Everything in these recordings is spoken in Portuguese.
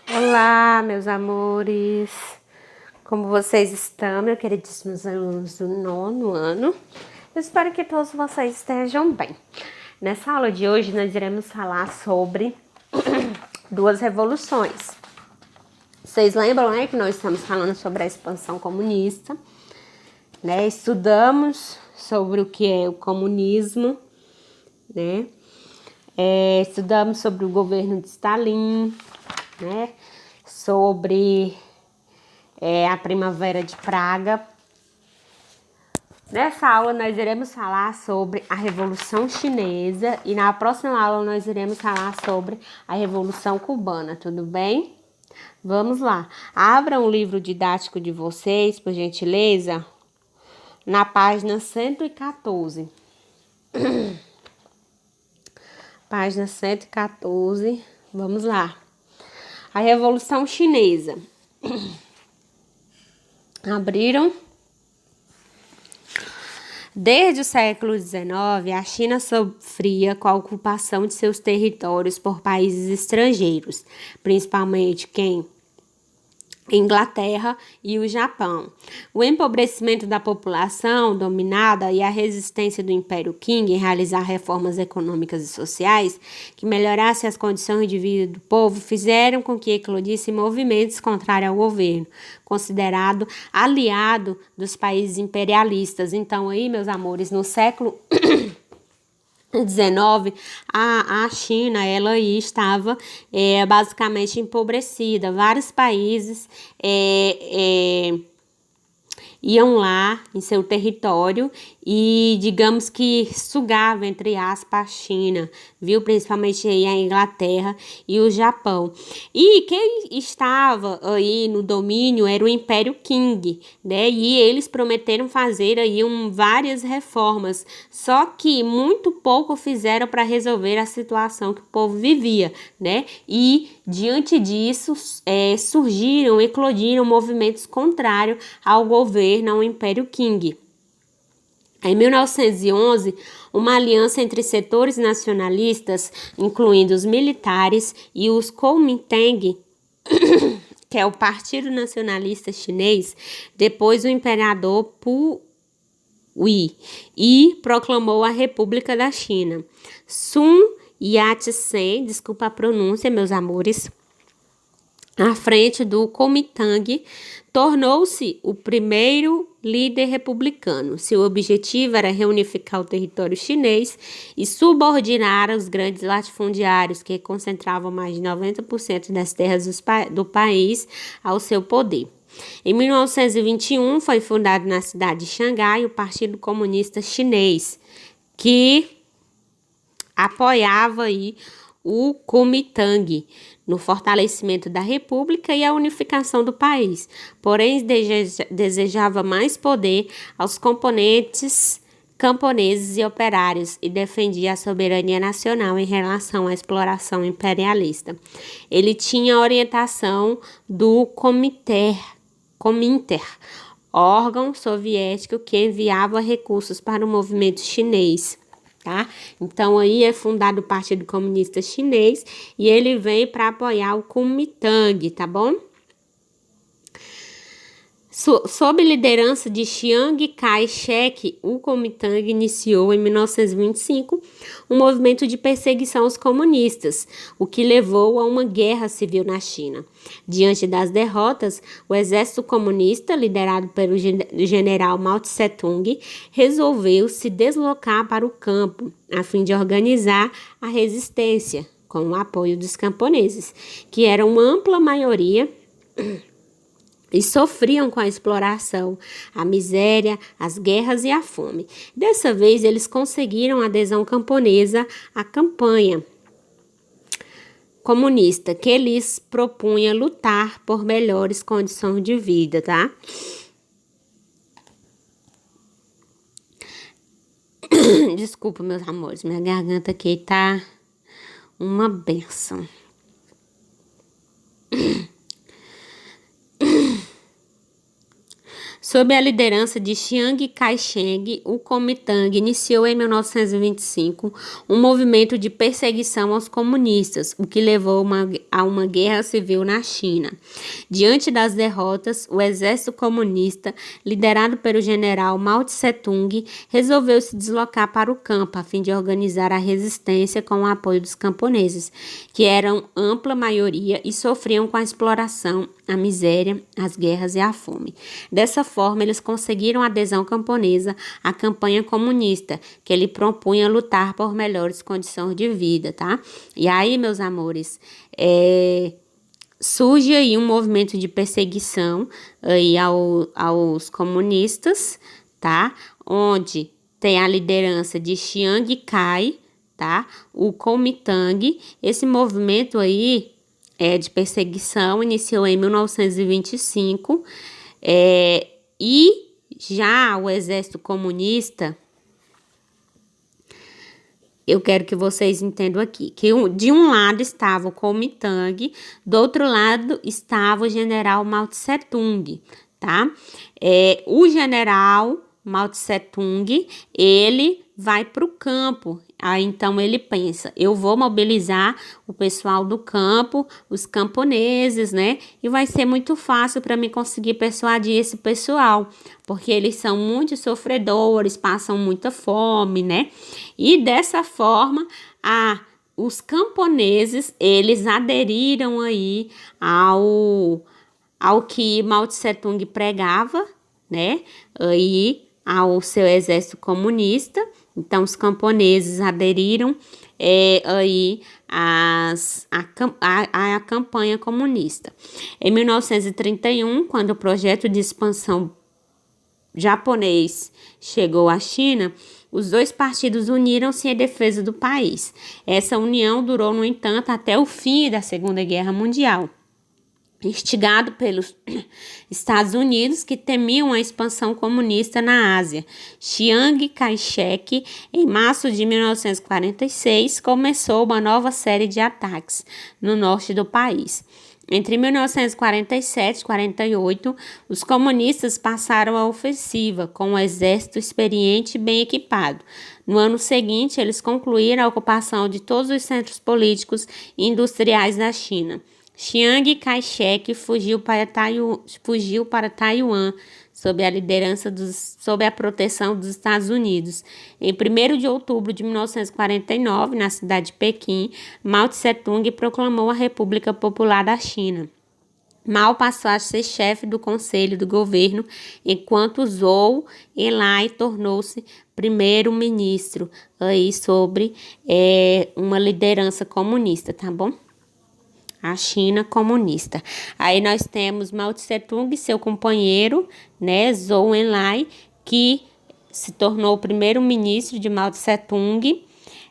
Olá, meus amores! Como vocês estão, meus queridíssimos alunos do nono ano? Eu espero que todos vocês estejam bem. Nessa aula de hoje, nós iremos falar sobre duas revoluções. Vocês lembram, né, que nós estamos falando sobre a expansão comunista, né? Estudamos sobre o que é o comunismo, né? Estudamos sobre o governo de Stalin, né? Sobre a Primavera de Praga. Nessa aula nós iremos falar sobre a Revolução Chinesa e na próxima aula nós iremos falar sobre a Revolução Cubana, tudo bem? Vamos lá. Abra um livro didático de vocês, por gentileza, na página 114. Página 114, vamos lá. A Revolução Chinesa. Abriram? Desde o século XIX, a China sofria com a ocupação de seus territórios por países estrangeiros, principalmente Inglaterra e o Japão. O empobrecimento da população dominada e a resistência do Império Qing em realizar reformas econômicas e sociais que melhorassem as condições de vida do povo fizeram com que eclodissem movimentos contrários ao governo, considerado aliado dos países imperialistas. Então aí, meus amores, no século 19, a China ela aí estava basicamente empobrecida. Vários países iam lá em seu território e, digamos que, sugava, entre aspas, a China, viu? Principalmente aí a Inglaterra e o Japão. E quem estava aí no domínio era o Império Qing, né? E eles prometeram fazer aí várias reformas, só que muito pouco fizeram para resolver a situação que o povo vivia, né? E diante disso eclodiram movimentos contrários ao governo, ao Império Qing. Em 1911, uma aliança entre setores nacionalistas, incluindo os militares e os Kuomintang, que é o Partido Nacionalista Chinês, depois o imperador Puyi, e proclamou a República da China. Sun Yat-sen, desculpa a pronúncia, meus amores, à frente do Kuomintang, tornou-se o primeiro líder republicano. Seu objetivo era reunificar o território chinês e subordinar os grandes latifundiários, que concentravam mais de 90% das terras do país, ao seu poder. Em 1921, foi fundado na cidade de Xangai o Partido Comunista Chinês, que apoiava aí o Kuomintang no fortalecimento da república e a unificação do país, porém desejava mais poder aos componentes camponeses e operários e defendia a soberania nacional em relação à exploração imperialista. Ele tinha a orientação do Komintern, órgão soviético que enviava recursos para o movimento chinês. Tá? Então, aí é fundado o Partido Comunista Chinês e ele vem para apoiar o Kuomintang, tá bom? Sob liderança de Chiang Kai-shek, o Kuomintang iniciou em 1925 um movimento de perseguição aos comunistas, o que levou a uma guerra civil na China. Diante das derrotas, o exército comunista, liderado pelo general Mao Tse-tung, resolveu se deslocar para o campo, a fim de organizar a resistência, com o apoio dos camponeses, que eram uma ampla maioria e sofriam com a exploração, a miséria, as guerras e a fome. Dessa vez, eles conseguiram adesão camponesa à campanha comunista, que lhes propunha lutar por melhores condições de vida, tá? Desculpa, meus amores, minha garganta aqui tá uma benção. Sob a liderança de Chiang Kai-shek, o Kuomintang iniciou em 1925 um movimento de perseguição aos comunistas, o que levou a uma guerra civil na China. Diante das derrotas, o exército comunista, liderado pelo general Mao Tse-tung, resolveu se deslocar para o campo a fim de organizar a resistência com o apoio dos camponeses, que eram ampla maioria e sofriam com a exploração, a miséria, as guerras e a fome. Dessa forma, eles conseguiram a adesão camponesa à campanha comunista, que ele propunha lutar por melhores condições de vida, tá? E aí, meus amores, surge aí um movimento de perseguição aí aos comunistas, tá? Onde tem a liderança de Chiang Kai, tá? O Kuomintang. Esse movimento aí de perseguição iniciou em 1925, e já o exército comunista, eu quero que vocês entendam aqui, que de um lado estava o Kuomintang, do outro lado estava o general Mao Tse-tung, tá? O general Mao Tse-tung, ele vai para o campo. Aí, então, ele pensa, eu vou mobilizar o pessoal do campo, os camponeses, né? E vai ser muito fácil para mim conseguir persuadir esse pessoal, porque eles são muito sofredores, passam muita fome, né? E dessa forma, os camponeses, eles aderiram aí ao que Mao Tse-tung pregava, né? Aí ao seu exército comunista. Então, os camponeses aderiram aí à campanha comunista. Em 1931, quando o projeto de expansão japonês chegou à China, os dois partidos uniram-se em defesa do país. Essa união durou, no entanto, até o fim da Segunda Guerra Mundial. Instigado pelos Estados Unidos, que temiam a expansão comunista na Ásia, Chiang Kai-shek, em março de 1946, começou uma nova série de ataques no norte do país. Entre 1947 e 1948, os comunistas passaram a ofensiva com um exército experiente e bem equipado. No ano seguinte, eles concluíram a ocupação de todos os centros políticos e industriais da China. Chiang Kai-shek fugiu para Taiwan sob a proteção dos Estados Unidos. Em 1º de outubro de 1949, na cidade de Pequim, Mao Tse-tung proclamou a República Popular da China. Mao passou a ser chefe do Conselho do Governo, enquanto Zhou Enlai tornou-se primeiro-ministro aí sobre uma liderança comunista, tá bom? A China comunista. Aí nós temos Mao Tse-tung e seu companheiro, né, Zhou Enlai, que se tornou o primeiro-ministro de Mao Tse-tung,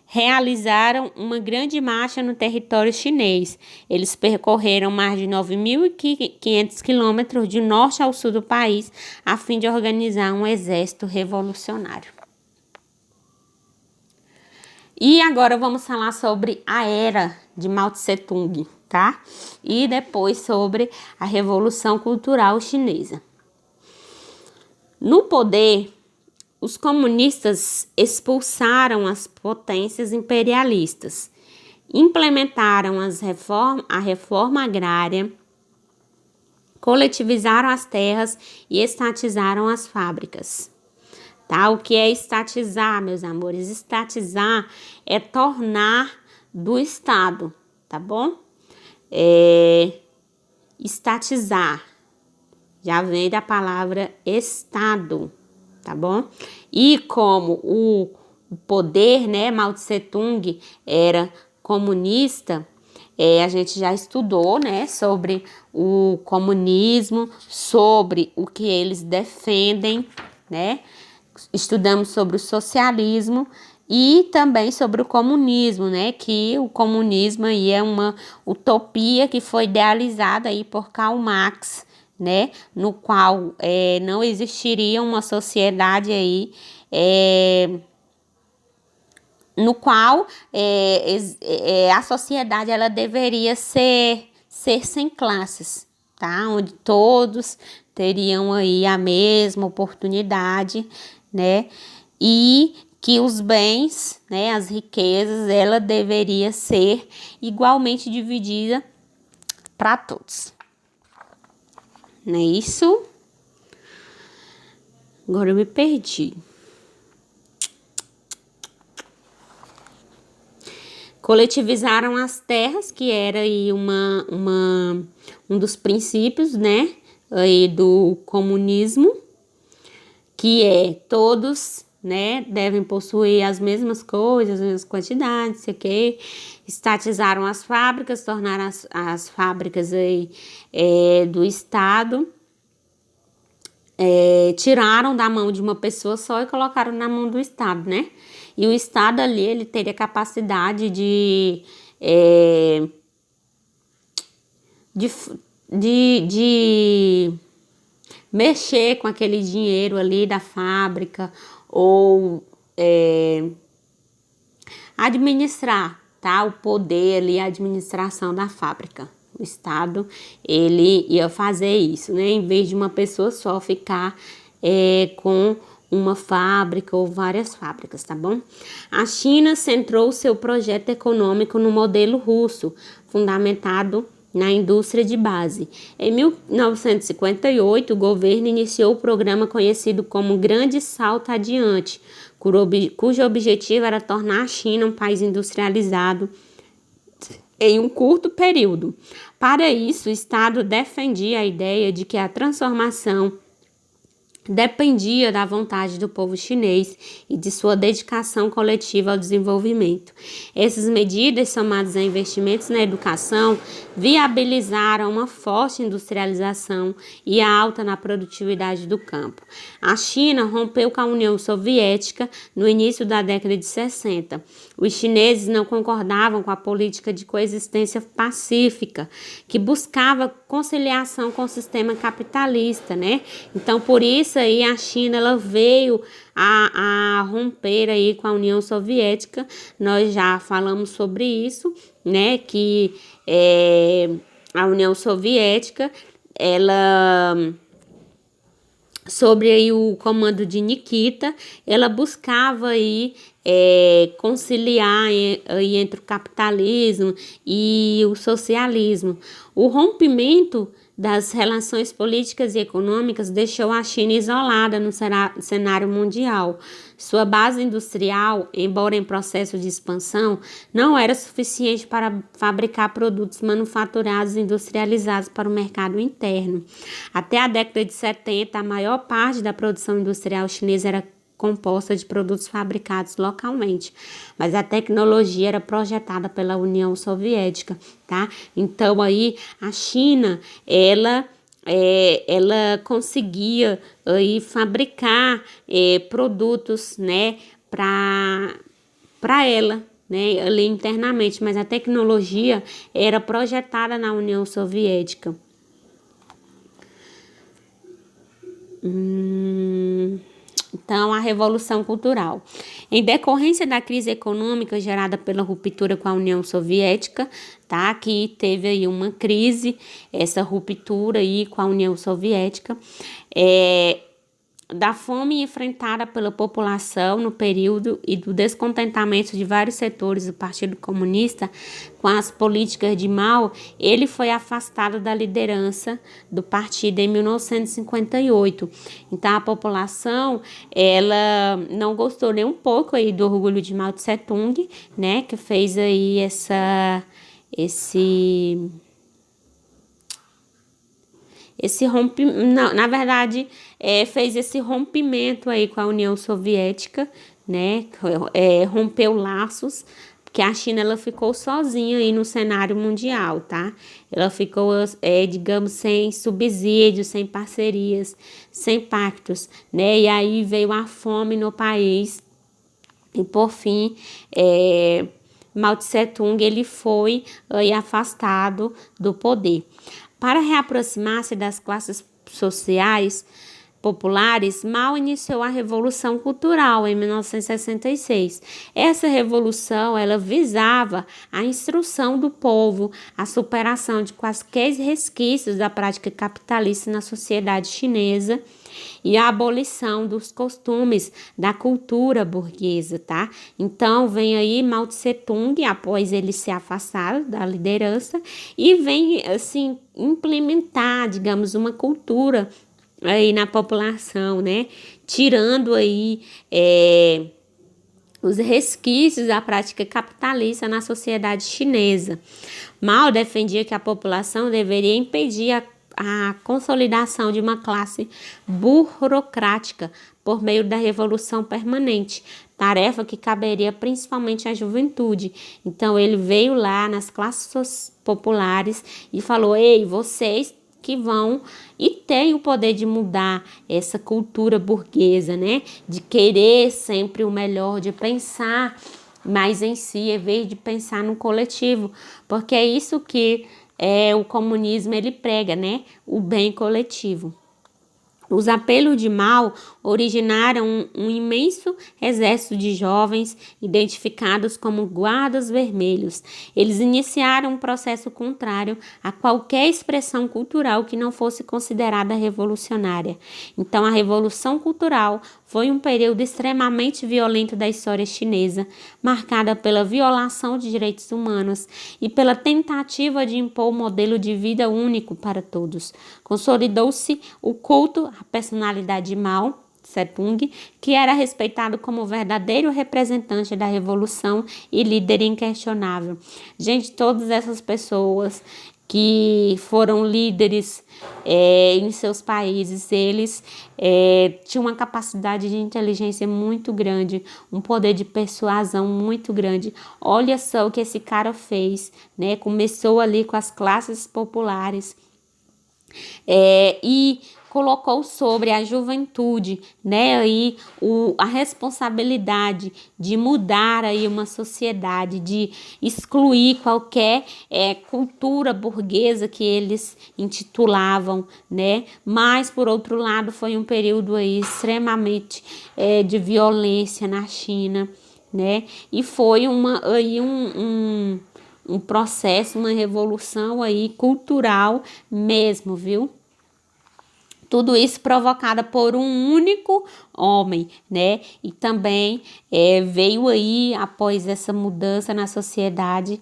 realizaram uma grande marcha no território chinês. Eles percorreram mais de 9.500 quilômetros de norte ao sul do país, a fim de organizar um exército revolucionário. E agora vamos falar sobre a era de Mao Tse-tung, tá? E depois sobre a Revolução Cultural Chinesa. No poder, os comunistas expulsaram as potências imperialistas, implementaram a reforma agrária, coletivizaram as terras e estatizaram as fábricas. Tá? O que é estatizar, meus amores? Estatizar é tornar do Estado, tá bom? Estatizar já vem da palavra Estado, tá bom? E como o poder, né, Mao Tse-tung era comunista, a gente já estudou, né, sobre o comunismo, sobre o que eles defendem, né? Estudamos sobre o socialismo e também sobre o comunismo, né? Que o comunismo aí é uma utopia que foi idealizada aí por Karl Marx, né? No qual não existiria uma sociedade aí, no qual a sociedade ela deveria ser sem classes, tá? Onde todos teriam aí a mesma oportunidade, né? E que os bens, né, as riquezas, ela deveria ser igualmente dividida para todos. Não é isso? Agora eu me perdi. Coletivizaram as terras, que era aí um dos princípios, né, aí do comunismo, que é todos, né, devem possuir as mesmas coisas, as mesmas quantidades, sei que. Estatizaram as fábricas, tornaram as fábricas aí, do Estado, tiraram da mão de uma pessoa só e colocaram na mão do Estado, né? E o Estado ali, ele teria capacidade de, de mexer com aquele dinheiro ali da fábrica ou administrar, tá? O poder ali, a administração da fábrica. O Estado, ele ia fazer isso, né? Em vez de uma pessoa só ficar com uma fábrica ou várias fábricas, tá bom? A China centrou seu projeto econômico no modelo russo, fundamentado na indústria de base. Em 1958, o governo iniciou o programa conhecido como Grande Salto Adiante, cujo objetivo era tornar a China um país industrializado em um curto período. Para isso, o Estado defendia a ideia de que a transformação dependia da vontade do povo chinês e de sua dedicação coletiva ao desenvolvimento. Essas medidas, somadas a investimentos na educação, viabilizaram uma forte industrialização e a alta na produtividade do campo. A China rompeu com a União Soviética no início da década de 60. Os chineses não concordavam com a política de coexistência pacífica, que buscava conciliação com o sistema capitalista, né? Então, por isso aí a China, ela veio a romper aí com a União Soviética. Nós já falamos sobre isso, né? Que a União Soviética, ela, sobre aí o comando de Nikita, ela buscava aí conciliar aí entre o capitalismo e o socialismo. O rompimento das relações políticas e econômicas deixou a China isolada no cenário mundial. Sua base industrial, embora em processo de expansão, não era suficiente para fabricar produtos manufaturados e industrializados para o mercado interno. Até a década de 70, a maior parte da produção industrial chinesa era composta de produtos fabricados localmente, mas a tecnologia era projetada pela União Soviética, tá? Então aí a China, ela conseguia aí fabricar produtos, né, para ela, né, ali internamente, mas a tecnologia era projetada na União Soviética. Então, a Revolução Cultural. Em decorrência da crise econômica gerada pela ruptura com a União Soviética, tá? Que teve aí uma crise, essa ruptura aí com a União Soviética, da fome enfrentada pela população no período e do descontentamento de vários setores do Partido Comunista com as políticas de Mao, ele foi afastado da liderança do partido em 1958. Então, a população, ela não gostou nem um pouco aí do orgulho de Mao Tse Tung, né, que fez aí esse rompimento, na verdade, fez esse rompimento aí com a União Soviética, né, rompeu laços, porque a China, ela ficou sozinha aí no cenário mundial, tá? Ela ficou, digamos, sem subsídios, sem parcerias, sem pactos, né, e aí veio a fome no país, e por fim, Mao Tse Tung, ele foi aí afastado do poder. Para reaproximar-se das classes sociais populares, Mao iniciou a Revolução Cultural em 1966. Essa revolução, ela visava a instrução do povo, a superação de quaisquer resquícios da prática capitalista na sociedade chinesa e a abolição dos costumes da cultura burguesa, tá? Então, vem aí Mao Tse Tung, após ele se afastar da liderança, e vem, assim, implementar, digamos, uma cultura aí na população, né? Tirando aí os resquícios da prática capitalista na sociedade chinesa. Mao defendia que a população deveria impedir a consolidação de uma classe burocrática por meio da revolução permanente, tarefa que caberia principalmente à juventude. Então ele veio lá nas classes populares e falou: ei, vocês que vão e têm o poder de mudar essa cultura burguesa, né? De querer sempre o melhor, de pensar mais em si, em vez de pensar no coletivo, porque é isso que o comunismo ele prega, né? O bem coletivo. Os apelos de Mao originaram um imenso exército de jovens identificados como guardas vermelhos. Eles iniciaram um processo contrário a qualquer expressão cultural que não fosse considerada revolucionária. Então, a Revolução Cultural foi um período extremamente violento da história chinesa, marcada pela violação de direitos humanos e pela tentativa de impor um modelo de vida único para todos. Consolidou-se o culto à personalidade de Mao Tse-tung, que era respeitado como verdadeiro representante da revolução e líder inquestionável. Gente, todas essas pessoas que foram líderes em seus países, eles tinham uma capacidade de inteligência muito grande, um poder de persuasão muito grande. Olha só o que esse cara fez, né? Começou ali com as classes populares e colocou sobre a juventude, né, aí a responsabilidade de mudar aí uma sociedade, de excluir qualquer cultura burguesa que eles intitulavam, né, mas por outro lado foi um período aí extremamente de violência na China, né, e foi um processo, uma revolução aí cultural mesmo, viu? Tudo isso provocada por um único homem, né? E também veio aí, após essa mudança na sociedade,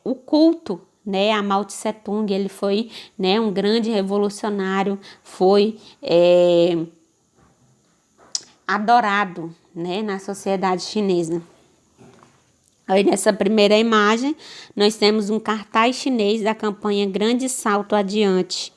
o culto, né? A Mao Tse Tung, ele foi, né, um grande revolucionário, foi adorado, né, na sociedade chinesa. Aí nessa primeira imagem, nós temos um cartaz chinês da campanha Grande Salto Adiante.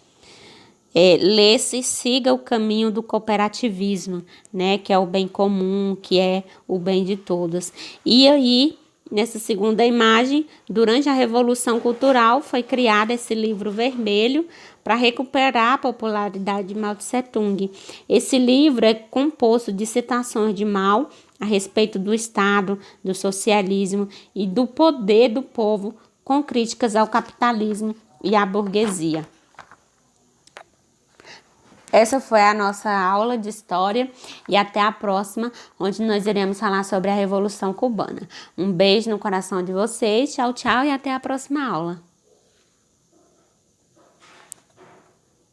Lê-se siga o caminho do cooperativismo, né, que é o bem comum, que é o bem de todas. E aí, nessa segunda imagem, durante a Revolução Cultural, foi criado esse livro vermelho para recuperar a popularidade de Mao Tse Tung. Esse livro é composto de citações de Mao a respeito do Estado, do socialismo e do poder do povo, com críticas ao capitalismo e à burguesia. Essa foi a nossa aula de história e até a próxima, onde nós iremos falar sobre a Revolução Cubana. Um beijo no coração de vocês, tchau, tchau e até a próxima aula.